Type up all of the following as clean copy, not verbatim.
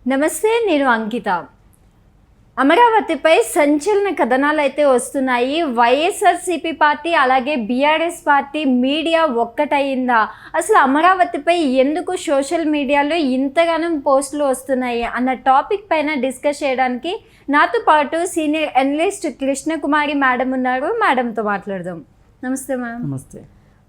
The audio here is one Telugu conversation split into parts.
నమస్తే, నేను అంకిత. అమరావతిపై సంచలన కథనాలు అయితే వస్తున్నాయి. వైఎస్ఆర్సీపీ పార్టీ అలాగే బీఆర్ఎస్ పార్టీ మీడియా ఒక్కటయిందా? అసలు అమరావతిపై ఎందుకు సోషల్ మీడియాలో ఇంతగానో పోస్టులు వస్తున్నాయి అన్న టాపిక్ పైన డిస్కస్ చేయడానికి నాతో పాటు సీనియర్ అనలిస్ట్ కృష్ణకుమారి మేడం ఉన్నారు. మేడంతో మాట్లాడదాం. నమస్తే మ్యామ్. నమస్తే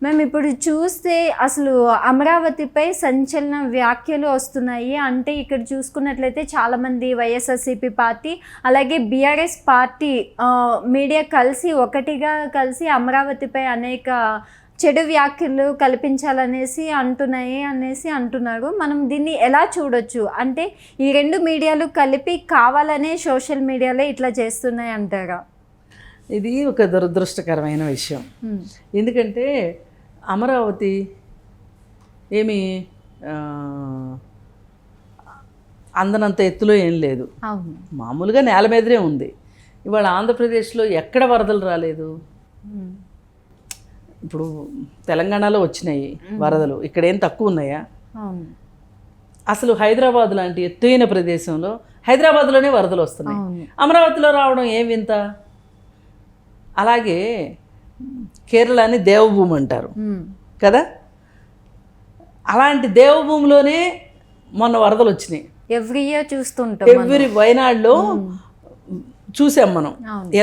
మ్యామ్, ఇప్పుడు చూస్తే అసలు అమరావతిపై సంచలన వ్యాఖ్యలు వస్తున్నాయి. అంటే ఇక్కడ చూసుకున్నట్లయితే చాలామంది వైఎస్ఆర్సీపీ పార్టీ అలాగే బీఆర్ఎస్ పార్టీ మీడియా ఒకటిగా కలిసి అమరావతిపై అనేక చెడు వ్యాఖ్యలు కల్పించాలనేసి అంటున్నారు. మనం దీన్ని ఎలా చూడొచ్చు? అంటే ఈ రెండు మీడియాలు కలిపి కావాలనే సోషల్ మీడియాలో ఇట్లా చేస్తున్నాయి అంటారా? ఇది ఒక దురదృష్టకరమైన విషయం. ఎందుకంటే అమరావతి ఏమి అందనంత ఎత్తులో ఏం లేదు, మామూలుగా నేల మీదనే ఉంది. ఇవాళ ఆంధ్రప్రదేశ్లో ఎక్కడ వరదలు రాలేదు. ఇప్పుడు తెలంగాణలో వచ్చినాయి వరదలు, ఇక్కడేం తక్కువ ఉన్నాయా? అసలు హైదరాబాద్ లాంటి ఎత్తైన ప్రదేశంలో హైదరాబాద్లోనే వరదలు వస్తున్నాయి, అమరావతిలో రావడం ఏం వింత? అలాగే కేరళని దేవభూమి అంటారు కదా, అలాంటి దేవభూమిలోనే మొన్న వరదలు వచ్చినాయి. ఎవ్రీ ఇయర్ చూస్తుంటాం. వయనాడులో చూసాం మనం.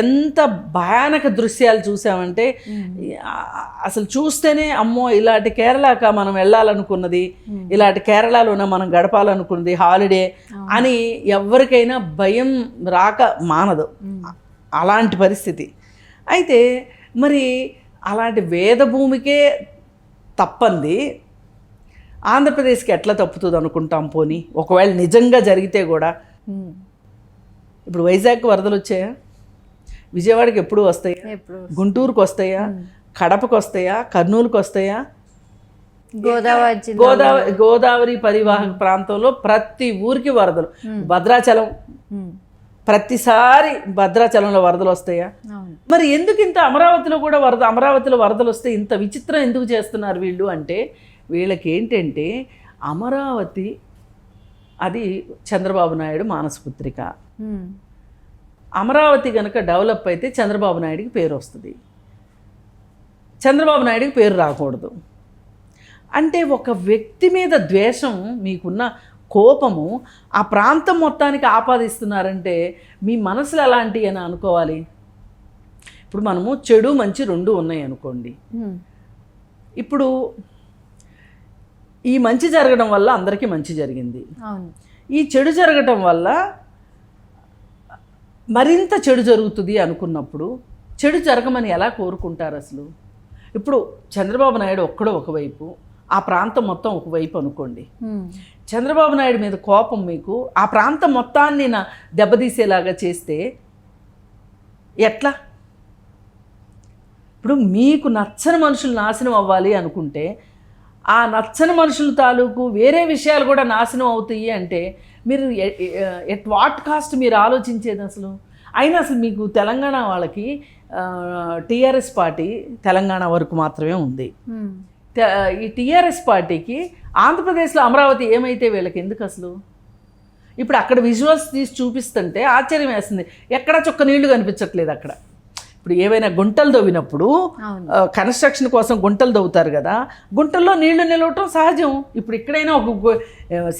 ఎంత భయానక దృశ్యాలు చూసామంటే అసలు చూస్తేనే అమ్మో, ఇలాంటి కేరళక మనం వెళ్ళాలనుకున్నది, ఇలాంటి కేరళలోనే మనం గడపాలనుకున్నది హాలిడే అని ఎవరికైనా భయం రాక మానదు. అలాంటి పరిస్థితి. అయితే మరి అలాంటి వేదభూమికే తప్పంది ఆంధ్రప్రదేశ్కి ఎట్లా తప్పుతుంది అనుకుంటాం. పోనీ ఒకవేళ నిజంగా జరిగితే కూడా, ఇప్పుడు వైజాగ్ వరదలు వచ్చాయా? విజయవాడకి ఎప్పుడు వస్తాయా? గుంటూరుకు వస్తాయా? కడపకు వస్తాయా? కర్నూలుకు వస్తాయా? గోదావరి పరివాహక ప్రాంతంలో ప్రతి ఊరికి వరదలు. భద్రాచలం, ప్రతిసారి భద్రాచలంలో వరదలు వస్తాయా? మరి ఎందుకు ఇంత అమరావతిలో కూడా అమరావతిలో వరదలు వస్తే ఇంత విచిత్రం ఎందుకు చేస్తున్నారు వీళ్ళు అంటే, వీళ్ళకి ఏంటంటే అమరావతి అది చంద్రబాబు నాయుడు మానసపుత్రిక. అమరావతి కనుక డెవలప్ అయితే చంద్రబాబు నాయుడికి పేరు వస్తుంది, చంద్రబాబు నాయుడికి పేరు రాకూడదు. అంటే ఒక వ్యక్తి మీద ద్వేషం, మీకున్న కోపము ఆ ప్రాంతం మొత్తానికి ఆపాదిస్తున్నారంటే మీ మనసులు ఎలాంటి అని అనుకోవాలి. ఇప్పుడు మనము చెడు మంచి రెండు ఉన్నాయి అనుకోండి. ఇప్పుడు ఈ మంచి జరగడం వల్ల అందరికీ మంచి జరిగింది, ఈ చెడు జరగడం వల్ల మరింత చెడు జరుగుతుంది అనుకున్నప్పుడు చెడు జరగమని ఎలా కోరుకుంటారు అసలు? ఇప్పుడు చంద్రబాబు నాయుడు ఒక్కడో ఒకవైపు, ఆ ప్రాంతం మొత్తం ఒకవైపు అనుకోండి. చంద్రబాబు నాయుడు మీద కోపం మీకు ఆ ప్రాంతం మొత్తాన్ని దెబ్బతీసేలాగా చేస్తే ఎట్లా? ఇప్పుడు మీకు నచ్చని మనుషులు నాశనం అవ్వాలి అనుకుంటే ఆ నచ్చని మనుషుల తాలూకు వేరే విషయాలు కూడా నాశనం అవుతాయి అంటే మీరు ఎట్ వాట్ కాస్ట్ మీరు ఆలోచించేది అసలు? అయినా అసలు మీకు తెలంగాణ వాళ్ళకి టీఆర్ఎస్ పార్టీ తెలంగాణ వరకు మాత్రమే ఉంది. ఈ టీఆర్ఎస్ పార్టీకి ఆంధ్రప్రదేశ్లో అమరావతి ఏమైతే వీళ్ళకి ఎందుకు అసలు? ఇప్పుడు అక్కడ విజువల్స్ తీసి చూపిస్తుంటే ఆశ్చర్యం వేస్తుంది, ఎక్కడా చుక్క నీళ్లు కనిపించట్లేదు అక్కడ. ఇప్పుడు ఏవైనా గుంటలు దవ్వినప్పుడు కన్స్ట్రక్షన్ కోసం గుంటలు దవ్వుతారు కదా, గుంటల్లో నీళ్లు నిలవటం సహజం. ఇప్పుడు ఇక్కడైనా ఒక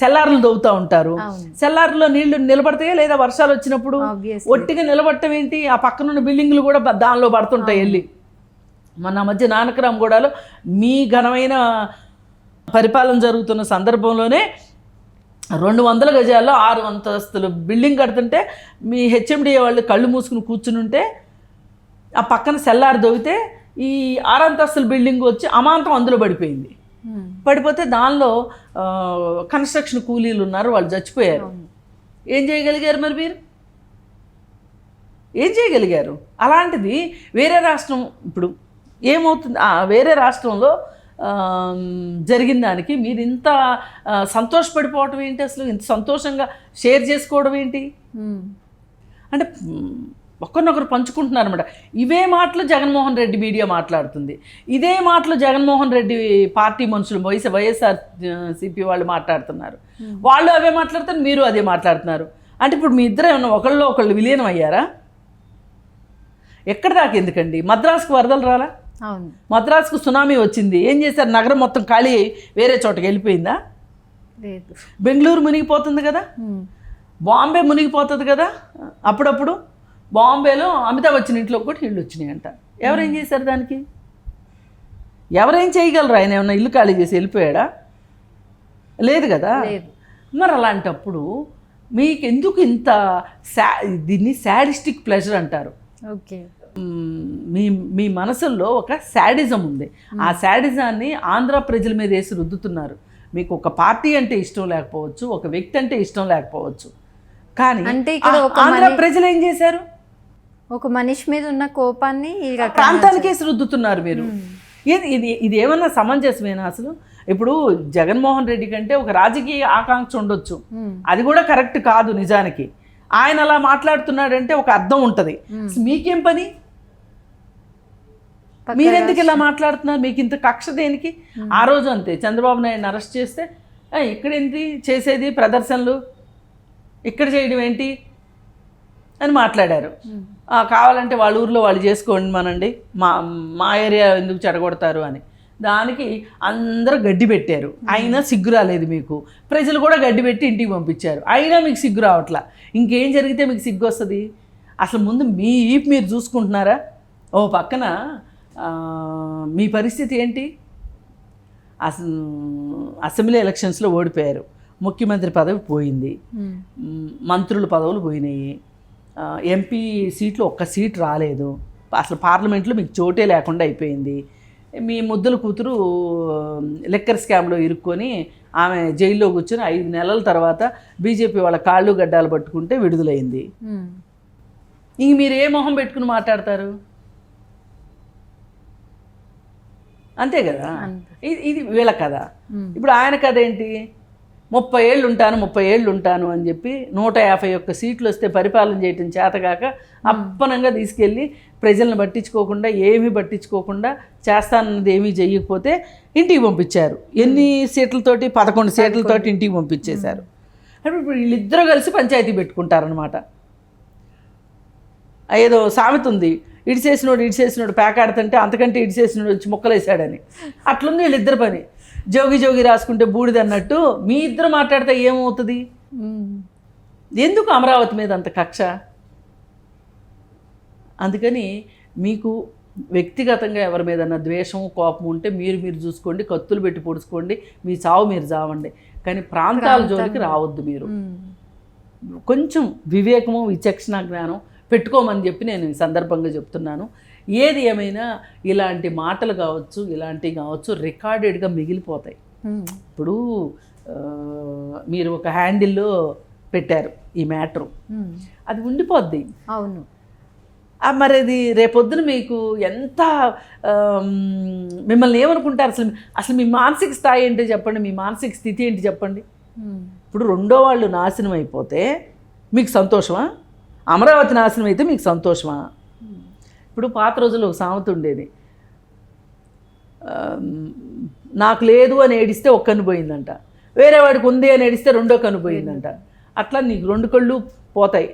సెల్లార్లు దవ్వుతూ ఉంటారు, సెల్లార్లో నీళ్లు నిలబడతాయా లేదా? వర్షాలు వచ్చినప్పుడు ఒట్టిగా నిలబడటం ఏంటి? ఆ పక్కనున్న బిల్డింగ్లు కూడా దానిలో పడుతుంటాయి వెళ్ళి. మొన్న మధ్య నానకరామగూడలో మీ ఘనమైన పరిపాలన జరుగుతున్న సందర్భంలోనే 200 గజాల్లో 6 అంతస్తులు బిల్డింగ్ కడుతుంటే మీ హెచ్ఎండిఏ వాళ్ళు కళ్ళు మూసుకుని కూర్చుని ఉంటే ఆ పక్కన సెల్లార్ దొవితే ఈ 6 అంతస్తుల బిల్డింగ్ వచ్చి అమాంతం అందులో పడిపోయింది. పడిపోతే దానిలో కన్స్ట్రక్షన్ కూలీలు ఉన్నారు, వాళ్ళు చచ్చిపోయారు. ఏం చేయగలిగారు మరి మీరు? ఏం చేయగలిగారు? అలాంటిది వేరే రాష్ట్రం ఇప్పుడు ఏమవుతుంది? వేరే రాష్ట్రంలో జరిగిన దానికి మీరు ఇంత సంతోషపడిపోవటం ఏంటి? అసలు ఇంత సంతోషంగా షేర్ చేసుకోవడం ఏంటి? అంటే ఒకరినొకరు పంచుకుంటున్నారు అనమాట. ఇవే మాటలు జగన్మోహన్ రెడ్డి మీడియా మాట్లాడుతుంది, ఇదే మాటలు జగన్మోహన్ రెడ్డి పార్టీ మనుషులు వైఎస్ఆర్ సిపి వాళ్ళు మాట్లాడుతున్నారు. వాళ్ళు అవే మాట్లాడుతారు, మీరు అదే మాట్లాడుతున్నారు. అంటే ఇప్పుడు మీ ఇద్దరు ఏమన్నా ఒకళ్ళు విలీనం అయ్యారా? ఎక్కడి దాకా ఎందుకండి? మద్రాసుకు వరదలు రాలా? అవును, మద్రాసుకు సునామీ వచ్చింది, ఏం చేశారు? నగరం మొత్తం ఖాళీ అయ్యి వేరే చోటకి వెళ్ళిపోయిందా? లేదు. బెంగళూరు మునిగిపోతుంది కదా, బాంబే మునిగిపోతుంది కదా. అప్పుడప్పుడు బాంబేలో అమితాబ్ బచ్చన్ ఇంట్లో కూడా ఇళ్ళు వచ్చినాయి అంట. ఎవరేం చేశారు దానికి? ఎవరేం చేయగలరు? ఆయన ఏమన్నా ఇల్లు ఖాళీ చేసి వెళ్ళిపోయాడా? లేదు కదా. మరి అలాంటప్పుడు మీకు ఎందుకు ఇంత దీన్ని శాడిస్టిక్ ప్లెజర్ అంటారు. ఓకే, మీ మనసుల్లో ఒక శాడిజం ఉంది. ఆ శాడిజాన్ని ఆంధ్ర ప్రజల మీద వేసి రుద్దుతున్నారు. మీకు ఒక పార్టీ అంటే ఇష్టం లేకపోవచ్చు, ఒక వ్యక్తి అంటే ఇష్టం లేకపోవచ్చు, కానీ అంటే ఇక్కడ ఆంధ్ర ప్రజలు ఏం చేశారు? ఒక మనిషి మీద ఉన్న కోపాన్ని ప్రాంతానికి వేసి రుద్దుతున్నారు మీరు. ఇది ఏమన్నా సమంజసమేనా అసలు? ఇప్పుడు జగన్మోహన్ రెడ్డి కంటే ఒక రాజకీయ ఆకాంక్ష ఉండొచ్చు, అది కూడా కరెక్ట్ కాదు నిజానికి. ఆయన అలా మాట్లాడుతున్నాడంటే ఒక అర్థం ఉంటుంది. మీకేం పని? మీరెందుకు ఇలా మాట్లాడుతున్నారు? మీకు ఇంత కక్ష దేనికి? ఆ రోజు అంతే, చంద్రబాబు నాయుడుని అరెస్ట్ చేస్తే ఇక్కడేంటి చేసేది, ప్రదర్శనలు ఇక్కడ చేయడం ఏంటి అని మాట్లాడారు. కావాలంటే వాళ్ళ ఊర్లో వాళ్ళు చేసుకోండి మనండి, మా ఏరియా ఎందుకు చెడగొడతారు అని. దానికి అందరూ గడ్డి పెట్టారు, అయినా సిగ్గు రాలేదు మీకు. ప్రజలు కూడా గడ్డి పెట్టి ఇంటికి పంపించారు, అయినా మీకు సిగ్గు రావట్లా. ఇంకేం జరిగితే మీకు సిగ్గు వస్తుంది? అసలు ముందు మీ ఈపు మీరు చూసుకుంటున్నారా? ఓ పక్కన మీ పరిస్థితి ఏంటి? అసలు అసెంబ్లీ ఎలక్షన్స్లో ఓడిపోయారు, ముఖ్యమంత్రి పదవి పోయింది, మంత్రుల పదవులు పోయినాయి, ఎంపీ సీట్లు ఒక్క సీట్ రాలేదు, అసలు పార్లమెంట్లో మీకు చోటే లేకుండా అయిపోయింది. మీ ముద్దుల కూతురు లిక్కర్ స్కామ్లో ఇరుక్కొని ఆమె జైల్లో కూర్చొని 5 నెలల తర్వాత బీజేపీ వాళ్ళ కాళ్ళు గడ్డాలు పట్టుకుంటే విడుదలైంది. ఇంక మీరు ఏ మొహం పెట్టుకుని మాట్లాడతారు? అంతే కదా. ఇది వీళ్ళ కథ. ఇప్పుడు ఆయన కథ ఏంటి? 30 ఏళ్ళు ఉంటాను అని చెప్పి 151 సీట్లు వస్తే పరిపాలన చేయటం చేతగాక అప్పనంగా తీసుకెళ్ళి ప్రజలను పట్టించుకోకుండా, ఏమీ పట్టించుకోకుండా, చేస్తానన్నది ఏమీ చేయకపోతే ఇంటికి పంపించారు. ఎన్ని సీట్లతోటి? 11 సీట్లతోటి ఇంటికి పంపించేశారు. ఇప్పుడు వీళ్ళిద్దరూ కలిసి పంచాయతీ పెట్టుకుంటారనమాట. ఏదో సామెత ఉంది, ఇడిసేసినోడు పేకాడుతుంటే అంతకంటే ఇడిసేసినోడు వచ్చి మొక్కలేసాడని. అట్లుంది వీళ్ళిద్దరు పని. జోగి రాసుకుంటే బూడిద అన్నట్టు మీ ఇద్దరు మాట్లాడితే ఏమవుతుంది? ఎందుకు అమరావతి మీద అంత కక్ష? అందుకని మీకు వ్యక్తిగతంగా ఎవరి మీదన్నా ద్వేషం, కోపం ఉంటే మీరు చూసుకోండి, కత్తులు పెట్టి పొడుచుకోండి, మీ చావు మీరు చావండి. కానీ ప్రాంతాల జోలికి రావద్దు. మీరు కొంచెం వివేకము, విచక్షణ జ్ఞానం పెట్టుకోమని చెప్పి నేను ఈ సందర్భంగా చెప్తున్నాను. ఏది ఏమైనా ఇలాంటి మాటలు కావచ్చు, ఇలాంటివి కావచ్చు, రికార్డెడ్గా మిగిలిపోతాయి. ఇప్పుడు మీరు ఒక హ్యాండిల్లో పెట్టారు ఈ మ్యాటరు, అది ఉండిపోద్ది. అవును. మరి అది రేపొద్దున మీకు ఎంత మిమ్మల్ని ఏమనుకుంటారు? అసలు మీ మానసిక స్థాయి ఏంటో చెప్పండి, మీ మానసిక స్థితి ఏంటి చెప్పండి. ఇప్పుడు రెండో వాళ్ళు నాశనం అయిపోతే మీకు సంతోషమా? అమరావతి నాశనం అయితే మీకు సంతోషమా? ఇప్పుడు పాత రోజుల్లో ఒక సామెత ఉండేది, నాకు లేదు అని ఏడిస్తే ఒక కన్ను పోయిందంట, వేరే వాడికి ఉంది అని ఏడిస్తే రెండో కన్ను పోయిందంట. అట్లా నీకు 2 కళ్ళు పోతాయి,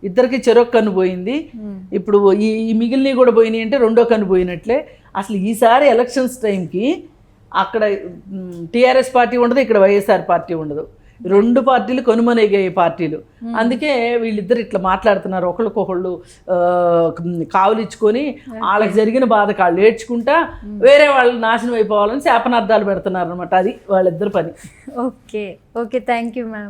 ఇద్దరికి చెరొక కన్ను పోయింది. ఇప్పుడు ఈ మిగిలినవి కూడా పోయినాయి అంటే రెండో కన్ను పోయినట్లే. అసలు ఈసారి ఎలక్షన్స్ టైంకి అక్కడ టీఆర్ఎస్ పార్టీ ఉండదు, ఇక్కడ వైఎస్ఆర్ పార్టీ ఉండదు. 2 పార్టీలు కనుమనేగాయి పార్టీలు. అందుకే వీళ్ళిద్దరు ఇట్లా మాట్లాడుతున్నారు, ఒకళ్ళకొకళ్ళు కావులిచ్చుకొని వాళ్ళకి జరిగిన బాధ కాళ్ళు ఏడ్చుకుంటా వేరే వాళ్ళు నాశనం అయిపోవాలని శాపనార్థాలు పెడుతున్నారు అనమాట. అది వాళ్ళిద్దరు పని. Okay, thank you ma'am.